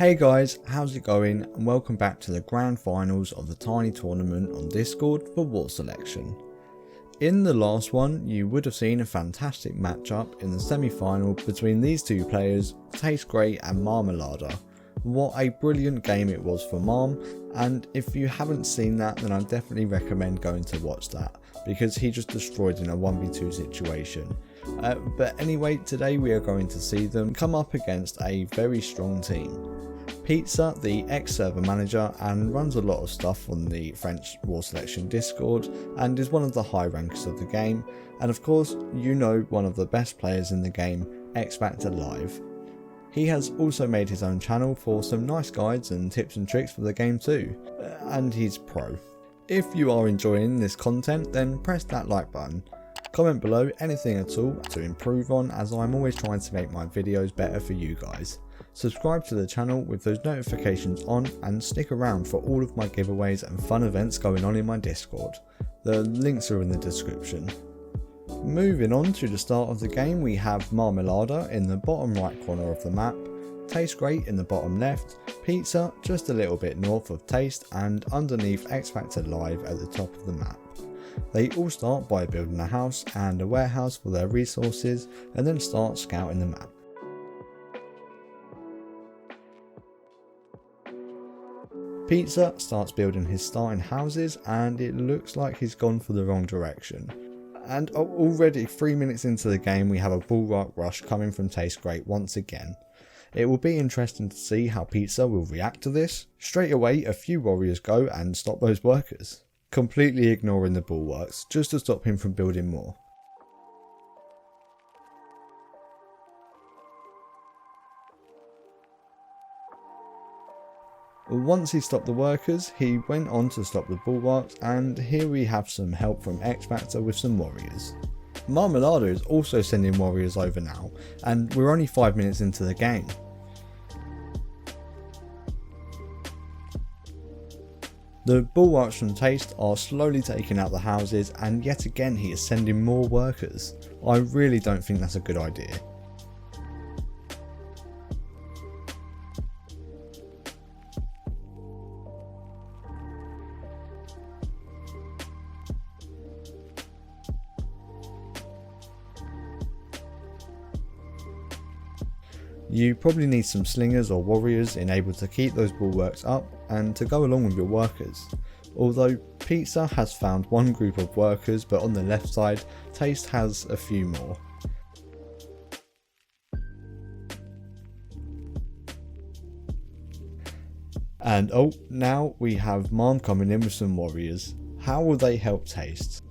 Hey guys, how's it going, and welcome back to the grand finals of the tiny tournament on Discord for War Selection. In the last one, you would have seen a fantastic matchup in the semi-final between these two players, Tastes Great and Marmelaaada. What a brilliant game it was for Marm, and if you haven't seen that, then I definitely recommend going to watch that, because he just destroyed in a 1v2 situation. But anyway, today we are going to see them come up against a very strong team. Pizza, the ex-server manager, and runs a lot of stuff on the French War Selection Discord, and is one of the high rankers of the game, and of course, you know one of the best players in the game, XFactorLive. He has also made his own channel for some nice guides and tips and tricks for the game too, and he's pro. If you are enjoying this content, then press that like button. Comment below anything at all to improve on, as I'm always trying to make my videos better for you guys. Subscribe to the channel with those notifications on, and stick around for all of my giveaways and fun events going on in my Discord. The links are in the description. Moving on to the start of the game, we have Marmelaaada in the bottom right corner of the map, Tastes Great in the bottom left, Pizza just a little bit north of Taste, and underneath XFactorLive at the top of the map. They all start by building a house and a warehouse for their resources, and then start scouting the map. Pizza starts building his starting houses, and it looks like he's gone for the wrong direction. And already 3 minutes into the game, we have a bullrush coming from Tastes Great once again. It will be interesting to see how Pizza will react to this. Straight away, a few warriors go and stop those workers, completely ignoring the bulwarks just to stop him from building more. Once he stopped the workers, he went on to stop the bulwarks, and here we have some help from XFactor with some warriors. Marmelaaada is also sending warriors over now, and we're only 5 minutes into the game. The bulwarks from Taste are slowly taking out the houses, and yet again he is sending more workers. I really don't think that's a good idea. You probably need some slingers or warriors enabled to keep those bulwarks up and to go along with your workers. Although Pizza has found one group of workers, but on the left side, Taste has a few more. And now we have Marm coming in with some warriors. How will they help Taste?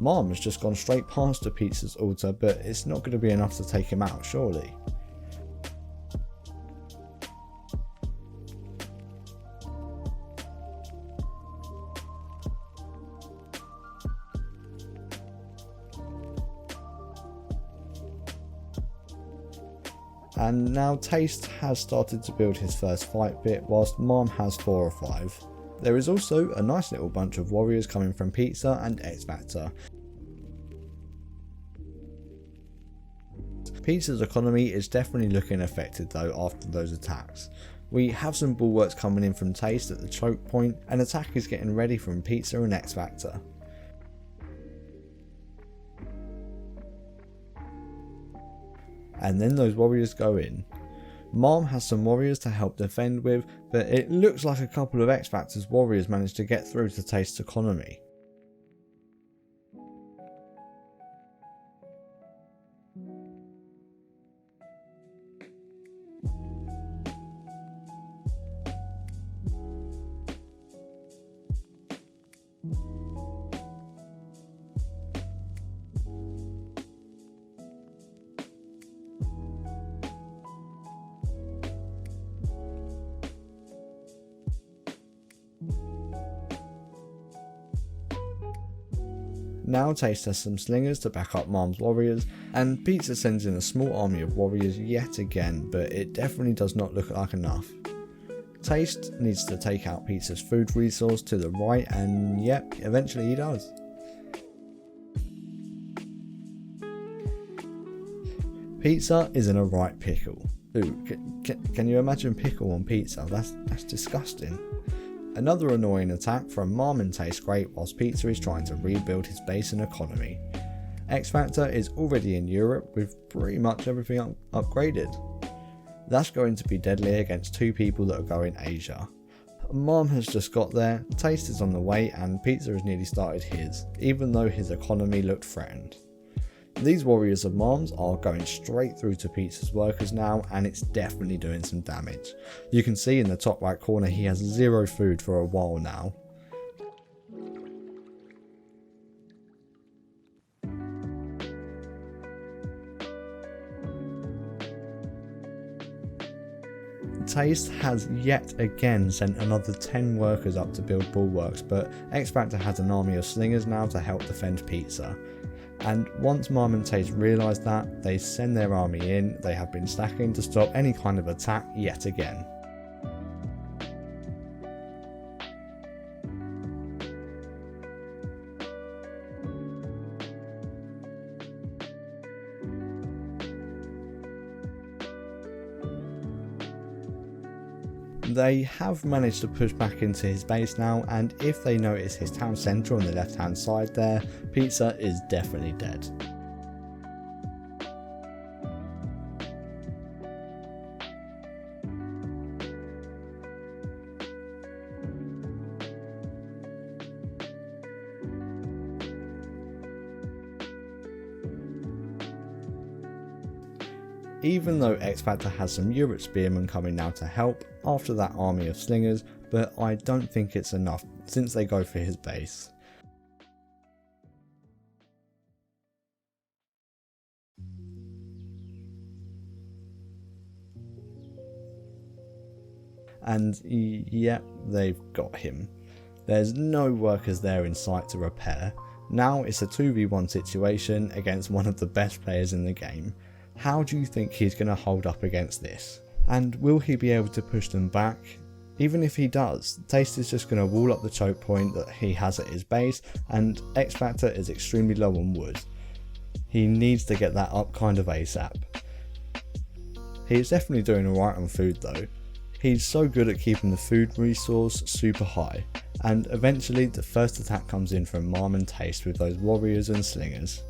Marm has just gone straight past the Pizza's altar, but it's not going to be enough to take him out, surely. And now Taste has started to build his first fight bit, whilst Marm has 4 or 5. There is also a nice little bunch of warriors coming from Pizza and XFactor. Pizza's economy is definitely looking affected though after those attacks. We have some bulwarks coming in from Taste at the choke point, and attack is getting ready from Pizza and XFactor. And then those warriors go in. Marm has some warriors to help defend with, but it looks like a couple of XFactor's warriors managed to get through to Taste's economy. Now Taste has some slingers to back up Marm's warriors, and Pizza sends in a small army of warriors yet again, but it definitely does not look like enough. Taste needs to take out Pizza's food resource to the right, and yep, eventually he does. Pizza is in a right pickle. Ooh, can you imagine pickle on pizza? That's disgusting. Another annoying attack from Marmin tastes great whilst Pizza is trying to rebuild his base and economy. XFactor is already in Europe with pretty much everything upgraded. That's going to be deadly against two people that are going Asia. Marm has just got there, Taste is on the way, and Pizza has nearly started his, even though his economy looked threatened. These warriors of Marm's are going straight through to Pizza's workers now, and it's definitely doing some damage. You can see in the top right corner he has zero food for a while now. Taste has yet again sent another 10 workers up to build bulwarks, but XFactor has an army of slingers now to help defend Pizza. And once Marm and Taste realise that, they send their army in. They have been stacking to stop any kind of attack yet again. They have managed to push back into his base now, and if they notice his town centre on the left hand side there, Pizza is definitely dead. Even though XFactor has some Europe spearmen coming now to help after that army of slingers, but I don't think it's enough since they go for his base. And yep, they've got him. There's no workers there in sight to repair. Now it's a 2v1 situation against one of the best players in the game. How do you think he's going to hold up against this? And will he be able to push them back? Even if he does, Taste is just going to wall up the choke point that he has at his base, and XFactor is extremely low on wood. He needs to get that up kind of ASAP. He is definitely doing alright on food though. He's so good at keeping the food resource super high, and eventually the first attack comes in from Marm and Taste with those warriors and slingers.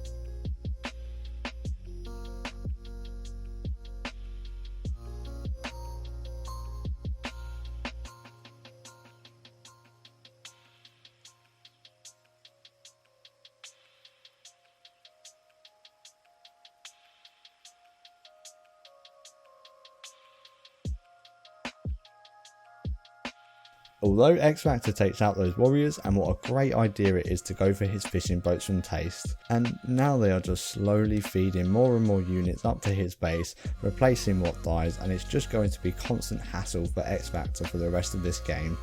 Although XFactor takes out those warriors, and what a great idea it is to go for his fishing boats from Taste, and now they are just slowly feeding more and more units up to his base, replacing what dies, and it's just going to be constant hassle for XFactor for the rest of this game.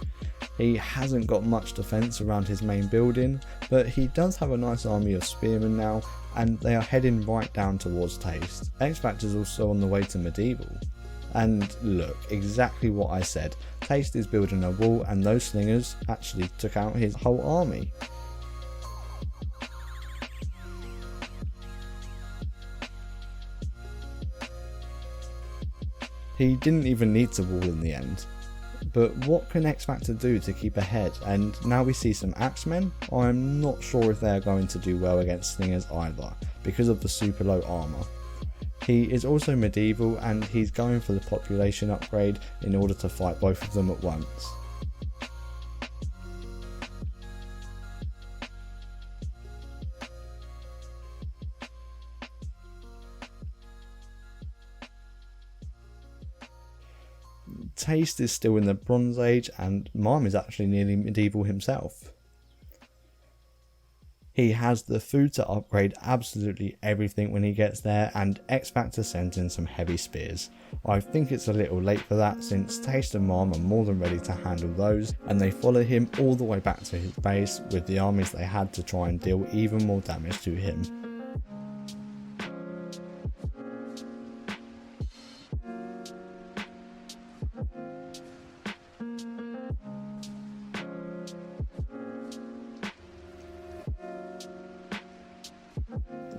He hasn't got much defense around his main building, but he does have a nice army of spearmen now, and they are heading right down towards Taste. XFactor is also on the way to Medieval. And look, exactly what I said. Taste is building a wall, and those slingers actually took out his whole army. He didn't even need to wall in the end. But what can XFactor do to keep ahead? And now we see some axemen. I'm not sure if they are going to do well against slingers either, because of the super low armour. He is also medieval, and he's going for the population upgrade in order to fight both of them at once. Taste is still in the Bronze Age, and Marm is actually nearly medieval himself. He has the food to upgrade absolutely everything when he gets there, and XFactor sends in some heavy spears. I think it's a little late for that, since Taste and Marm are more than ready to handle those, and they follow him all the way back to his base with the armies they had to try and deal even more damage to him.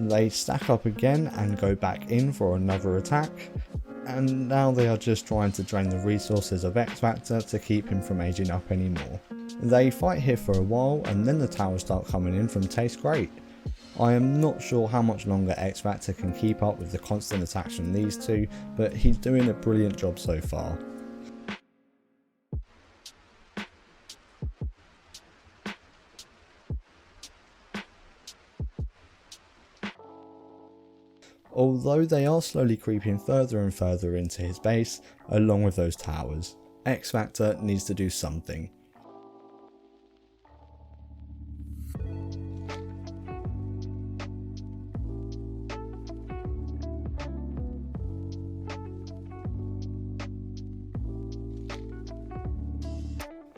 They stack up again and go back in for another attack, and now they are just trying to drain the resources of XFactor to keep him from aging up anymore. They fight here for a while and then the towers start coming in from Taste Great. I am not sure how much longer XFactor can keep up with the constant attacks from these two, but he's doing a brilliant job so far. Although they are slowly creeping further and further into his base, along with those towers, XFactor needs to do something.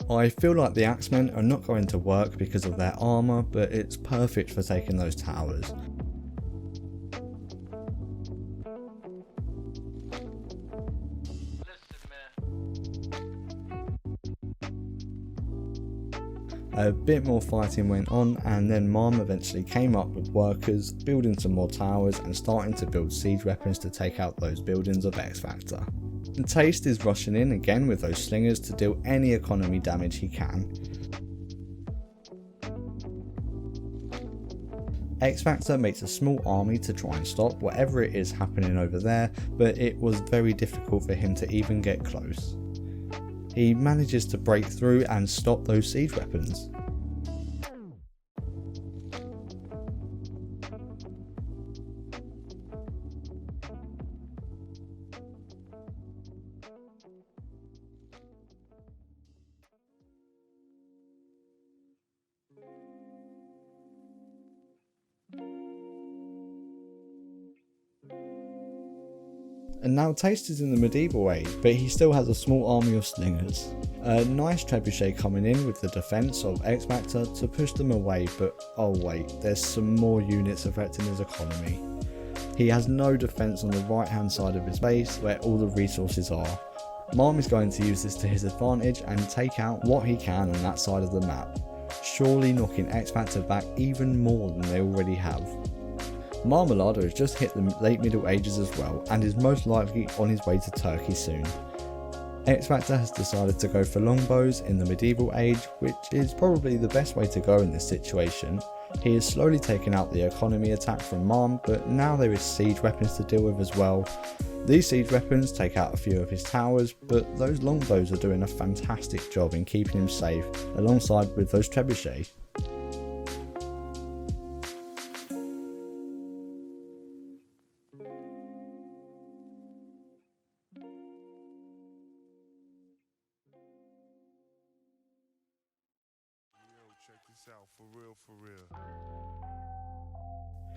I feel like the Axemen are not going to work because of their armour, but it's perfect for taking those towers. A bit more fighting went on, and then Marm eventually came up with workers, building some more towers and starting to build siege weapons to take out those buildings of XFactor. Taste is rushing in again with those slingers to deal any economy damage he can. XFactor makes a small army to try and stop whatever it is happening over there, but it was very difficult for him to even get close. He manages to break through and stop those siege weapons. And now Taste is in the medieval age, but he still has a small army of slingers. A nice trebuchet coming in with the defense of XFactor to push them away, but oh wait, there's some more units affecting his economy. He has no defense on the right hand side of his base where all the resources are. Marm is going to use this to his advantage and take out what he can on that side of the map, surely knocking XFactor back even more than they already have. Marmelaaada has just hit the late Middle Ages as well and is most likely on his way to Turkey soon. XFactor has decided to go for longbows in the medieval age, which is probably the best way to go in this situation. He is slowly taking out the economy attack from Marm, but now there is siege weapons to deal with as well. These siege weapons take out a few of his towers, but those longbows are doing a fantastic job in keeping him safe alongside with those trebuchets.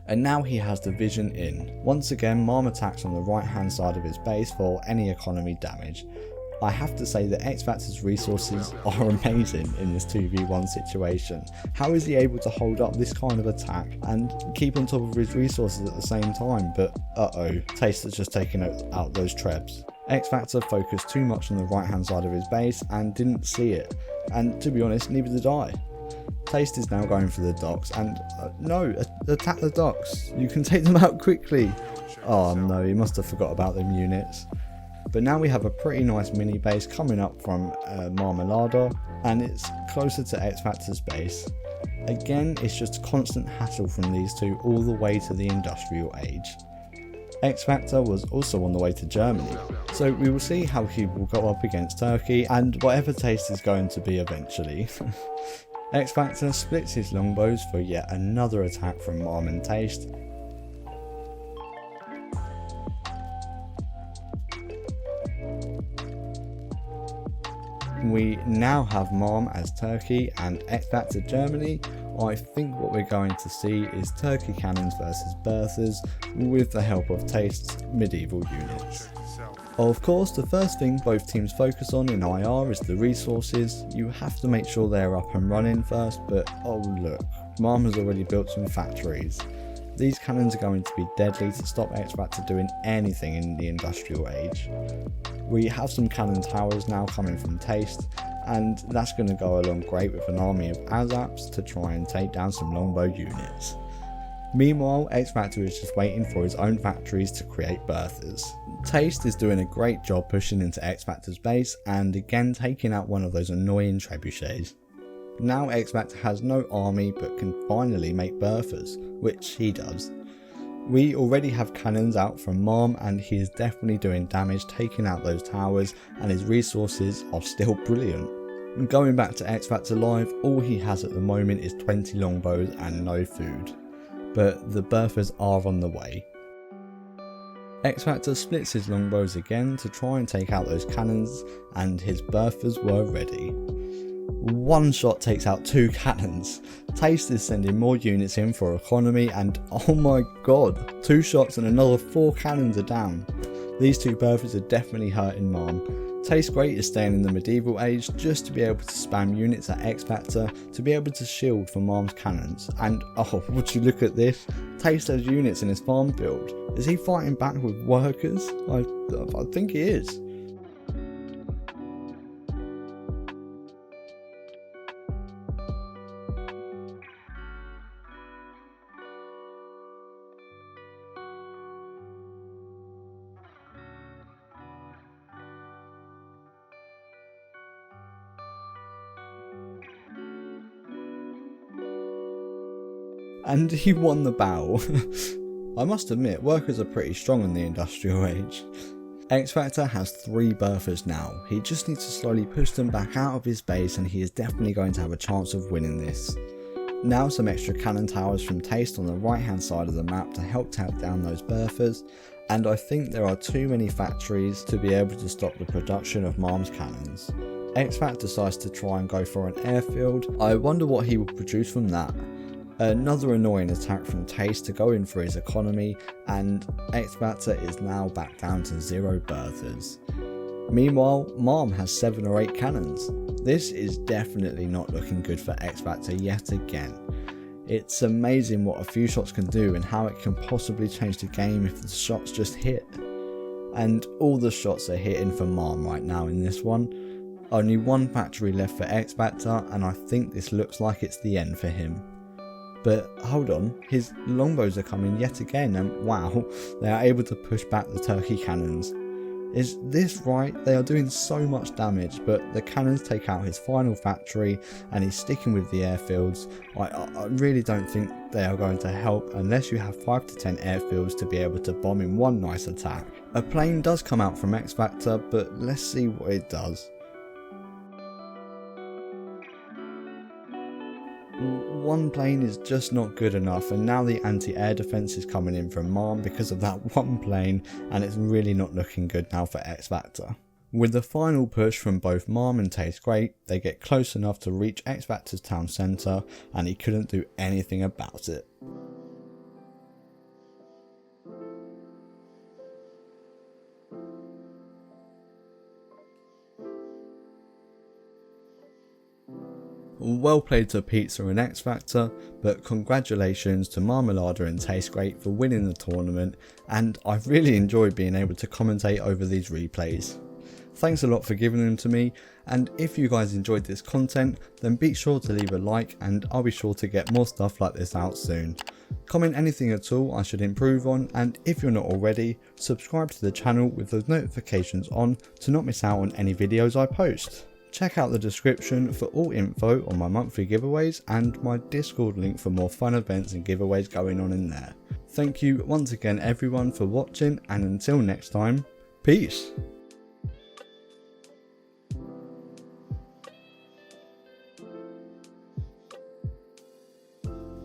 And now he has the vision in. Once again, Marm attacks on the right hand side of his base for any economy damage. I have to say that XFactor's resources are amazing in this 2v1 situation. How is he able to hold up this kind of attack and keep on top of his resources at the same time? But Taste has just taken out those trebs. XFactor focused too much on the right hand side of his base and didn't see it. And to be honest, neither did I. Taste is now going for the docks, and no, attack the docks. You can take them out quickly. Oh no, he must have forgot about them units. But now we have a pretty nice mini base coming up from Marmelaaada, and it's closer to XFactor's base. Again, it's just constant hassle from these two all the way to the industrial age. XFactor was also on the way to Germany, so we will see how he will go up against Turkey and whatever Taste is going to be eventually. XFactor splits his longbows for yet another attack from Marm and Taste. We now have Marm as Turkey and XFactor Germany. I think what we're going to see is Turkey cannons versus Berthas with the help of Taste's medieval units. Of course, the first thing both teams focus on in IR is the resources. You have to make sure they're up and running first, but oh look, Marm has already built some factories. These cannons are going to be deadly to stop XFactor doing anything in the industrial age. We have some cannon towers now coming from Taste, and that's going to go along great with an army of Azaps to try and take down some longbow units. Meanwhile, XFactor is just waiting for his own factories to create berthas. Taste is doing a great job pushing into XFactor's base and again taking out one of those annoying trebuchets. Now XFactor has no army but can finally make berthas, which he does. We already have cannons out from Marm and he is definitely doing damage taking out those towers, and his resources are still brilliant. Going back to XFactorLive, all he has at the moment is 20 longbows and no food, but the berthas are on the way. XFactor splits his longbows again to try and take out those cannons, and his berthas were ready. One shot takes out 2 cannons. Taste is sending more units in for economy, and oh my god, 2 shots and another 4 cannons are down. These 2 berthas are definitely hurting Marm. Taste Great is staying in the medieval age just to be able to spam units at XFactor to be able to shield from Marm's cannons. And oh, would you look at this? Taste has units in his farm field. Is he fighting back with workers? I think he is. And he won the battle. I must admit, workers are pretty strong in the industrial age. XFactor has 3 berthas now. He just needs to slowly push them back out of his base and he is definitely going to have a chance of winning this. Now some extra cannon towers from Taste on the right hand side of the map to help take down those berthas, and I think there are too many factories to be able to stop the production of Marm's cannons. XFactor decides to try and go for an airfield. I wonder what he will produce from that. Another annoying attack from Taste to go in for his economy, and XFactor is now back down to 0 berthas. Meanwhile, Marm has 7 or 8 cannons. This is definitely not looking good for XFactor yet again. It's amazing what a few shots can do and how it can possibly change the game if the shots just hit. And all the shots are hitting for Marm right now in this one. Only 1 factory left for XFactor, and I think this looks like it's the end for him. But hold on, his longbows are coming yet again, and wow, they are able to push back the turkey cannons. Is this right? They are doing so much damage, but the cannons take out his final factory and he's sticking with the airfields. I really don't think they are going to help unless you have 5 to 10 airfields to be able to bomb in one nice attack. A plane does come out from XFactor, but let's see what it does. One plane is just not good enough, and now the anti-air defense is coming in from Marm because of that one plane, and it's really not looking good now for XFactor. With the final push from both Marm and Taste Great, they get close enough to reach XFactor's town centre, and he couldn't do anything about it. Well played to Pizza and XFactor, but congratulations to Marmelaaada and Taste Great for winning the tournament, and I've really enjoyed being able to commentate over these replays. Thanks a lot for giving them to me, and if you guys enjoyed this content, then be sure to leave a like and I'll be sure to get more stuff like this out soon. Comment anything at all I should improve on, and if you're not already, subscribe to the channel with those notifications on to not miss out on any videos I post. Check out the description for all info on my monthly giveaways and my Discord link for more fun events and giveaways going on in there. Thank you once again everyone for watching, and until next time, peace!